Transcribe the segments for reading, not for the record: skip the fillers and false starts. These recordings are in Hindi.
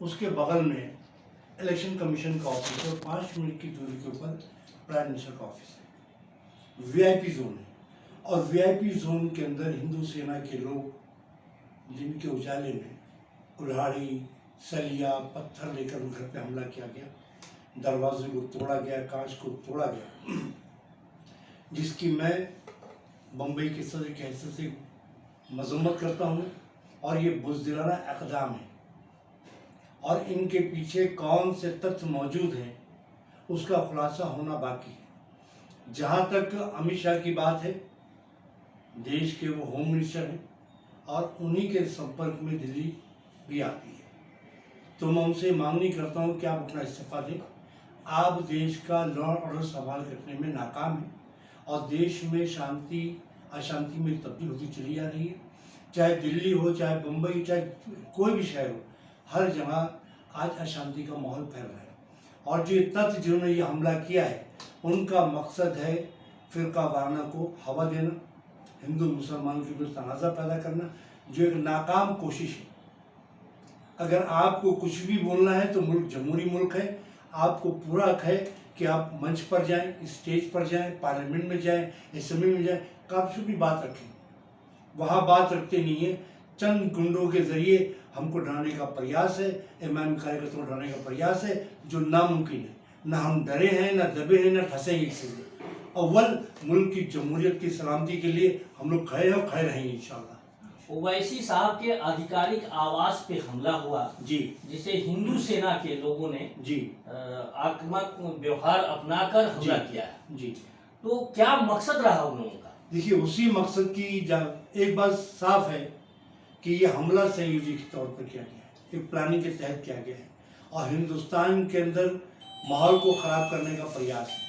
उसके बगल में इलेक्शन कमीशन का ऑफिस है और 5 मिनट की दूरी के ऊपर प्राइम मिनिस्टर का ऑफिस है। वीआईपी जोन है और वीआईपी जोन के अंदर हिंदू सेना के लोग जिनके उजाले में कुल्हाड़ी, सलिया, पत्थर लेकर उन घर पे हमला किया गया, दरवाजे को तोड़ा गया, कांच को तोड़ा गया, जिसकी मैं बम्बई के सदर की हैसियत से मजम्मत करता हूँ। और ये बुज़दिलाना इक़दाम है और इनके पीछे कौन से तथ्य मौजूद हैं उसका खुलासा होना बाकी है। जहाँ तक अमित शाह की बात है, देश के वो होम मिनिस्टर हैं और उन्हीं के संपर्क में दिल्ली भी आती है। तो मैं उनसे मांगनी करता हूँ कि आप अपना इस्तीफा दें। आप देश का लॉ ऑर्डर संभाल रखने में नाकाम हैं और देश में शांति अशांति में तब्दील होती चली आ रही है। चाहे दिल्ली हो, चाहे मुंबई, चाहे कोई भी शहर हो, हर जगह आज अशांति का माहौल फैल रहा है। और जो तथ्य जिन्होंने ये हमला किया है उनका मकसद है फिरका वाराना को हवा देना, हिंदू मुसलमान के बीच तनाज़ा पैदा करना, जो एक नाकाम कोशिश है। अगर आपको कुछ भी बोलना है तो मुल्क जमहूरी मुल्क है, आपको पूरा हक है कि आप मंच पर जाएं, स्टेज पर जाएं, पार्लियामेंट में जाएं, असेंबली में जाएं, कभी भी बात रखें। वहाँ बात रखते नहीं है, चंद गुंडों के जरिए हमको डराने का प्रयास है, इमाम कार्यकर्ताओं को डराने का प्रयास है, जो नामुमकिन है। ना हम डरे हैं, ना दबे हैं, ना फंसेंगे किसी में। अव्वल मुल्क की जमहूरियत की सलामती के लिए हम लोग खड़े हैं और खड़े रहेंगे इंशाअल्लाह। ओवैसी साहब के आधिकारिक आवास पे हमला हुआ जी, जिसे हिंदू सेना के लोगों ने जी आक्रामक व्यवहार अपनाकर हमला किया है, जी। तो क्या मकसद रहा उन लोगों का? देखिए, उसी मकसद की एक बात साफ है कि ये हमला संयोजी के तौर पर किया गया है, एक प्लानिंग के तहत किया गया है और हिंदुस्तान के अंदर माहौल को ख़राब करने का प्रयास है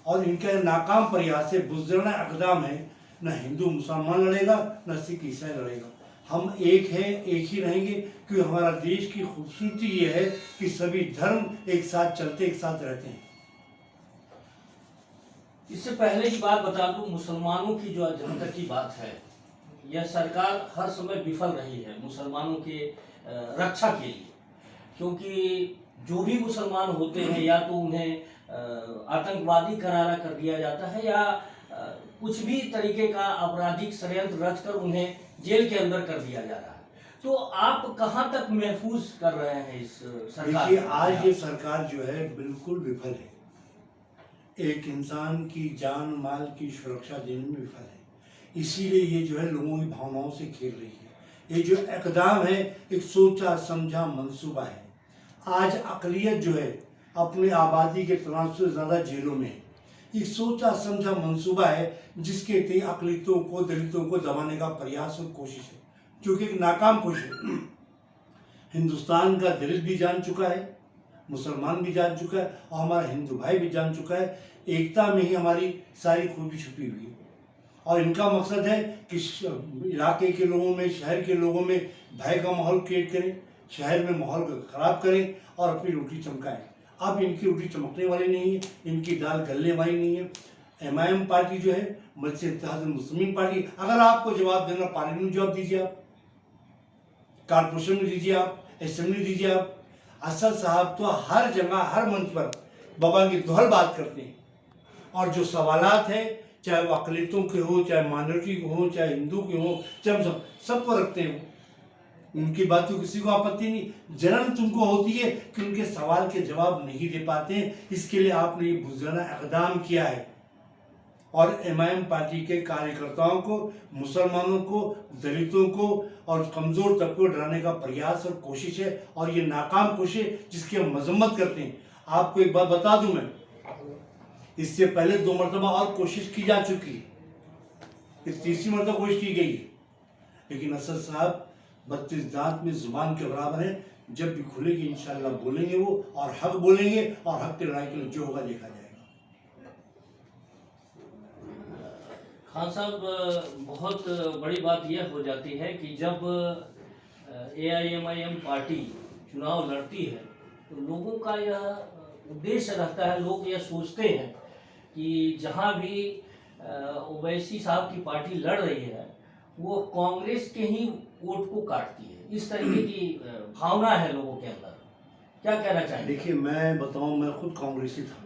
और इनका नाकाम प्रयास है, बुज़दिलाना इक़दाम है। न हिंदू मुसलमान लड़ेगा, न सिख ईसाई लड़ेगा। हम एक हैं, एक ही रहेंगे, क्योंकि हमारा देश की खूबसूरती ये है कि सभी धर्म एक साथ चलते, एक साथ रहते हैं। इससे पहले की बात बता दूं, मुसलमानों की जो जहाँ तक की बात है, यह सरकार हर समय विफल रही है मुसलमानों के रक्षा के लिए, क्योंकि जो भी मुसलमान होते हैं या तो उन्हें आतंकवादी करारा कर दिया जाता है या कुछ भी तरीके का आपराधिक षड्यंत्र रचकर उन्हें जेल के अंदर कर दिया जा रहा है। तो आप कहाँ तक महफूज कर रहे हैं इस सरकार? देखिए, आज ये सरकार जो है बिल्कुल विफल है, एक इंसान की जान माल की सुरक्षा देने में विफल है। इसीलिए ये जो है लोगों की भावनाओं से खेल रही है। ये जो इक़दाम है एक सोचा समझा मंसूबा है। आज अक़लियत जो है अपनी आबादी के तनाव से ज़्यादा जेलों में है। एक सोचा समझा मंसूबा है जिसके तहत अक़लियतों को, दलितों को दबाने का प्रयास और कोशिश है, जो कि एक नाकाम कोशिश है। हिंदुस्तान का दलित भी जान चुका है, मुसलमान भी जान चुका है और हमारा हिंदू भाई भी जान चुका है। एकता में ही हमारी सारी खूबी छुपी हुई है और इनका मकसद है कि इलाके के लोगों में, शहर के लोगों में भय का माहौल क्रिएट करें, शहर में माहौल को ख़राब करें और अपनी रोटी चमकाएं। अब इनकी रोटी चमकने वाली नहीं है, इनकी दाल गलने वाली नहीं है। एमआईएम पार्टी जो है, मजलिस इत्तेहाद मुस्लिमीन पार्टी, अगर आपको जवाब देना पार्लियामेंट में जवाब दीजिए, आप कारपोरेशन में दीजिए, आप असेंबली दीजिए। आप असद साहब तो हर जगह हर मंच पर बाबा की दोहल बात करते हैं और जो सवालात हैं, चाहे वो अक़लियतों के हो, चाहे माइनॉरिटी के हो, चाहे हिंदू के हो, चाहे हम सबको रखते हैं। उनकी बात तो किसी को आपत्ति नहीं, जलन तुमको होती है कि उनके सवाल के जवाब नहीं दे पाते हैं। इसके लिए आपने ये बुज़दिलाना इक़दाम किया है और एमआईएम पार्टी के कार्यकर्ताओं को, मुसलमानों को, दलितों को और कमज़ोर तबके को डराने का प्रयास और कोशिश है और ये नाकाम कोशिश जिसकी हम मजम्मत करते हैं। आपको एक बात बता दूं, मैं इससे पहले 2 मरतबा और कोशिश की जा चुकी है, ये तीसरी मरतबा कोशिश की गई है, लेकिन असद साहब 32 दांत में जुबान के बराबर है। जब भी खुलेगी इंशाअल्लाह बोलेंगे वो, और हक बोलेंगे और हक की लड़ाई के लिए जो होगा देखा जाएगा। खान साहब, बहुत बड़ी बात यह हो जाती है कि जब एआईएमआईएम पार्टी चुनाव लड़ती है तो लोगों का यह उद्देश्य रहता है, लोग यह सोचते हैं कि जहां भी ओवैसी साहब की पार्टी लड़ रही है वो कांग्रेस के ही वोट को काटती है। इस तरीके की भावना है लोगों के अंदर, क्या कहना चाहिए? देखिए, मैं बताऊं, मैं खुद कांग्रेसी था।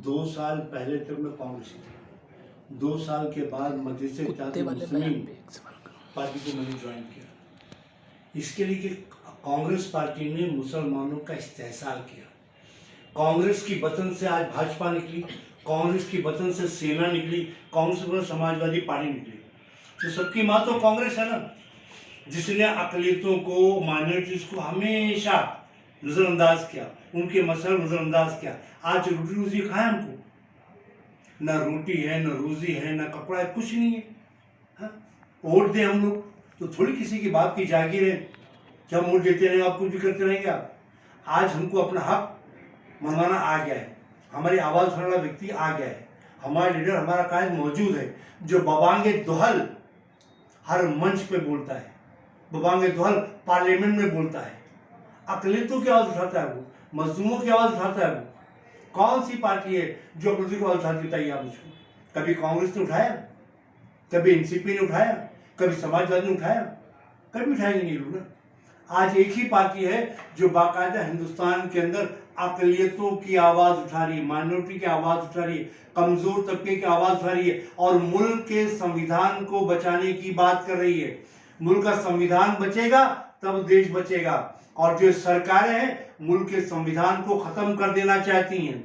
2 साल पहले तक मैं कांग्रेसी था। 2 साल के बाद मजलिस मुस्लिमीन पार्टी को मैंने ज्वाइन किया, इसके लिए कि कांग्रेस पार्टी ने मुसलमानों का इस्तेहसाल किया। कांग्रेस की वतन से आज भाजपा निकली, कांग्रेस की वतन से सेना निकली, कांग्रेस की वतन से समाजवादी पार्टी निकली। तो सबकी माँ तो कांग्रेस है ना, जिसने अकलियतों को, माइनॉरिटीज को हमेशा नजरअंदाज किया, उनके मसले नजरअंदाज किया। आज रोटी रोजी कहाँ है हमको? ना रोटी है, ना रोजी है, ना कपड़ा है, कुछ नहीं है। हाँ? वोट दें हम लोग तो थोड़ी किसी की बाप की जागीर है कि हम वोट देते रहेंगे, आप कुछ भी करते रहेंगे। आप आज हमको अपना हक मनवाना आ गया है, हमारी आवाज़ उठाने वाला व्यक्ति आ गया है, हमारा लीडर, हमारा कायद मौजूद है, जो बबांगे दोहल हर मंच पे बोलता है, बबांगे दोहल पार्लियामेंट में बोलता है, अकलियतों की आवाज़ उठाता है, वो मजलूमों की आवाज़ उठाता है। वो कौन सी पार्टी है जो अकलियतों की आवाज़ उठाती? बताइए आप मुझको। कभी कांग्रेस ने उठाया? कभी एनसीपी ने उठाया? कभी समाजवादी ने उठाया? कभी उठाएंगे नहीं लोग ना। आज एक ही पार्टी है जो बाकायदा हिंदुस्तान के अंदर अकलियतों की आवाज़ उठा रही है, माइनॉरिटी की आवाज़ उठा रही है, कमज़ोर तबके की आवाज़ उठा रही है और मुल्क के संविधान को बचाने की बात कर रही है। मुल्क का संविधान बचेगा तब देश बचेगा, और जो सरकारें हैं मुल्क के संविधान को ख़त्म कर देना चाहती हैं।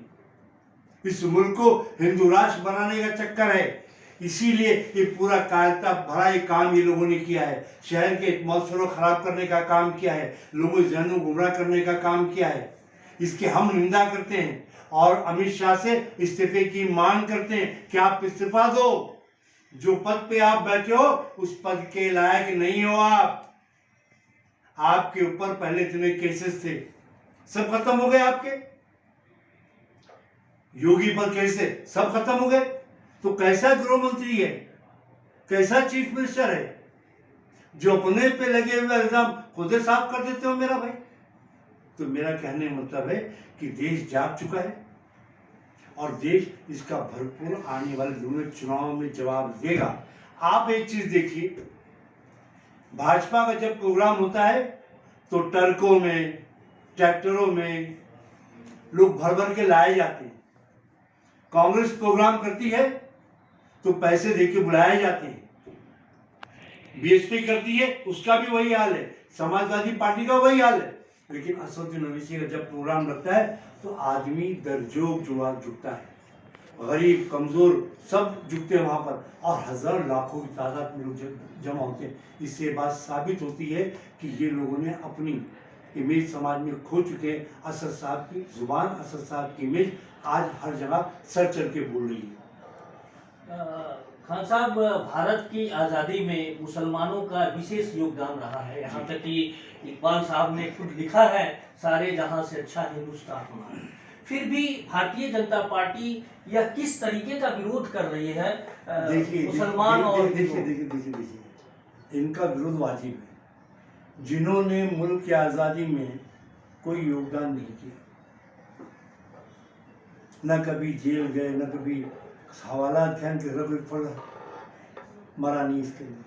इस मुल्क को हिंदू राष्ट्र बनाने का चक्कर है, इसीलिए ये पूरा कायरता भरा ये काम ये लोगों ने किया है। शहर के एटमॉस्फेयर को खराब करने का काम किया है, लोगों के जहनों को गुमराह करने का काम किया है। इसकी हम निंदा करते हैं और अमित शाह से इस्तीफे की मांग करते हैं कि आप इस्तीफा दो। जो पद पे आप बैठे हो उस पद के लायक नहीं हो आप। आपके ऊपर पहले इतने केसेस थे, सब खत्म हो गए आपके। योगी पर कैसे सब खत्म हो गए। तो कैसा गृह मंत्री है, कैसा चीफ मिनिस्टर है जो अपने पे लगे हुए इल्जाम खुद साफ कर देते हो मेरा भाई। तो मेरा कहने का मतलब है कि देश जाग चुका है और देश इसका भरपूर आने वाले दिनों में चुनाव में जवाब देगा। आप एक चीज देखिए, भाजपा का जब प्रोग्राम होता है तो ट्रकों में, ट्रैक्टरों में लोग भर भर के लाए जाते हैं। कांग्रेस प्रोग्राम करती है तो पैसे देके बुलाए जाते हैं। बीएसपी करती है उसका भी वही हाल है, समाजवादी पार्टी का वही हाल है। लेकिन असदुद्दीन ओवैसी का जब प्रोग्राम लगता है तो आदमी दरजोग जुटता है, गरीब कमजोर सब जुटते हैं वहां पर, और हजार लाखों की तादाद में लोग जमा होते हैं। इससे बात साबित होती है कि ये लोगों ने अपनी इमेज समाज में खो चुके हैं। असद साहब की जुबान, असद साहब की इमेज आज हर जगह सर चढ़ के बोल रही है। खान साहब, भारत की आज़ादी में मुसलमानों का विशेष योगदान रहा है। यहाँ तक कि इकबाल साहब ने खुद लिखा है, सारे जहां से अच्छा हिंदुस्तान हमारा। फिर भी भारतीय जनता पार्टी यह किस तरीके का विरोध कर रही है मुसलमान और देखिए, इनका विरोध वाजिब है। जिन्होंने मुल्क की आज़ादी में कोई योगदान नहीं किया, न कभी जेल गए, न कभी हवाला अध्ययन के मरा नहीं इसके लिए।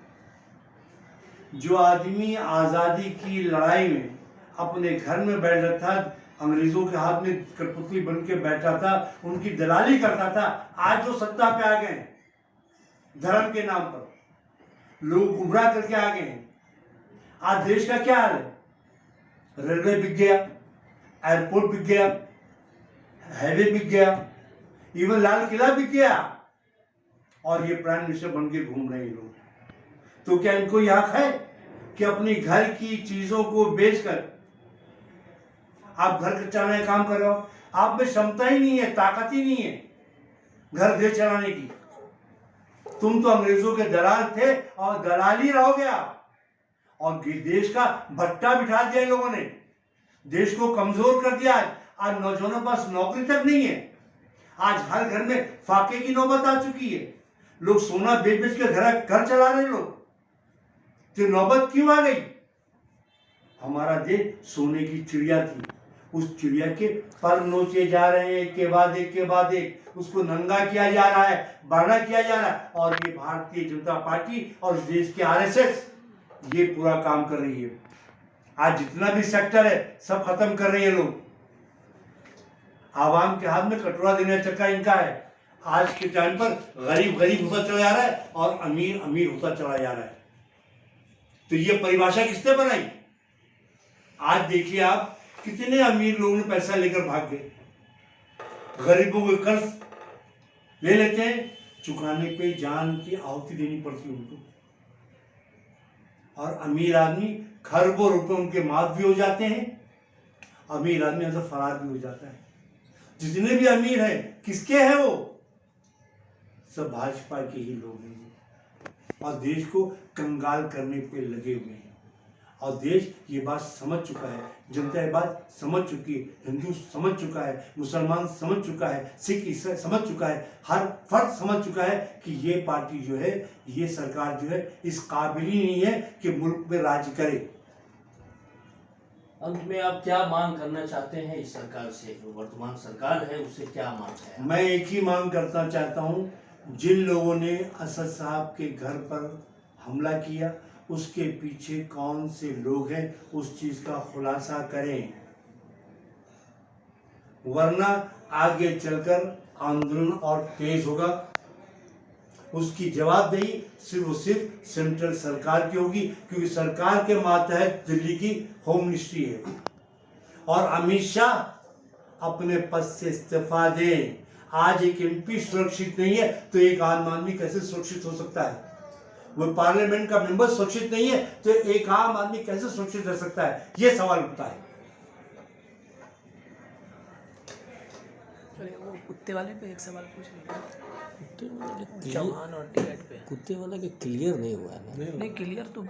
जो आदमी आज़ादी की लड़ाई में अपने घर में बैठ रहा था, अंग्रेजों के हाथ में कठपुतली बन के बैठा था, उनकी दलाली करता था, आज जो सत्ता पे आ गए धर्म के नाम पर, लोग गुमराह करके आ गए हैं। आज देश का क्या हाल है? रेलवे बिक गया, एयरपोर्ट बिक गया, हाईवे बिक गया, इवन लाल किला बिक गया, और ये प्राइम मिनिस्टर बन के घूम रहे हैं लोग। तो क्या इनको यह हक है कि अपनी घर की चीजों को बेचकर आप घर चलाने का काम कर रहे हो? आप में क्षमता ही नहीं है, ताकत ही नहीं है घर देश चलाने की। तुम तो अंग्रेजों के दलाल थे और दलाल ही रहोगे आप। और देश का भट्टा बिठा दिया इन लोगों ने, देश को कमजोर कर दिया। आज नौजवानों के पास नौकरी तक नहीं है। आज हर घर में फाके की नौबत आ चुकी है, लोग सोना बेच बेच के घर चला रहे लोग। तो नौबत क्यों आ गई? हमारा देश सोने की चिड़िया थी, उस चिड़िया के पर नोचे जा रहे हैं, एक के बाद एक उसको नंगा किया जा रहा है, बड़ा किया जा रहा है। और ये भारतीय जनता पार्टी और इस देश के आरएसएस ये पूरा काम कर रही है। आज जितना भी सेक्टर है सब खत्म कर रही है लोग। आवाम के हाथ में कटोरा देने का चक्का इनका है। आज के टाइम पर गरीब गरीब होता चला जा रहा है और अमीर अमीर होता चला जा रहा है। तो ये परिभाषा किसने बनाई? आज देखिए आप, कितने अमीर लोगों ने पैसा लेकर भाग गए। गरीबों को कर्ज ले लेते हैं, चुकाने पे जान की आहुति देनी पड़ती है उनको। और अमीर आदमी खरबों रुपए उनके माफ भी हो जाते हैं, अमीर आदमी अंदर फरार भी हो जाता है। जितने भी अमीर हैं किसके हैं वो? सब भाजपा के ही लोग हैं और देश को कंगाल करने पे लगे हुए हैं। और देश ये बात समझ चुका है, जनता ये बात समझ चुकी है, हिंदू समझ चुका है, मुसलमान समझ चुका है, सिख ईसाई समझ चुका है, हर फर्द समझ चुका है कि ये पार्टी जो है, ये सरकार जो है इस काबिल ही नहीं है कि मुल्क में राज करे। अंत में आप क्या मांग करना चाहते हैं इस सरकार से? जो वर्तमान सरकार है उससे क्या मांग है? मैं एक ही मांग करना चाहता हूँ, जिन लोगों ने असद साहब के घर पर हमला किया उसके पीछे कौन से लोग हैं उस चीज का खुलासा करें, वरना आगे चलकर आंदोलन और तेज होगा। उसकी जवाबदेही सिर्फ और सिर्फ सेंट्रल सरकार की होगी, क्योंकि सरकार के मातहत दिल्ली की होम मिनिस्ट्री है। और अमित शाह अपने पद से इस्तीफा दें। आज एक एमपी सुरक्षित नहीं है तो एक आम आदमी कैसे सुरक्षित हो सकता है? वो पार्लियामेंट का मेंबर सुरक्षित नहीं है तो एक आम आदमी कैसे सुरक्षित रह सकता है? ये सवाल उठता है। अरे वो कुत्ते वाले पे एक सवाल पूछ लिया, कुत्ते वाला चौहान और टिकट पे। कुत्ते वाला के क्लियर नहीं हुआ है ना। नहीं क्लियर तो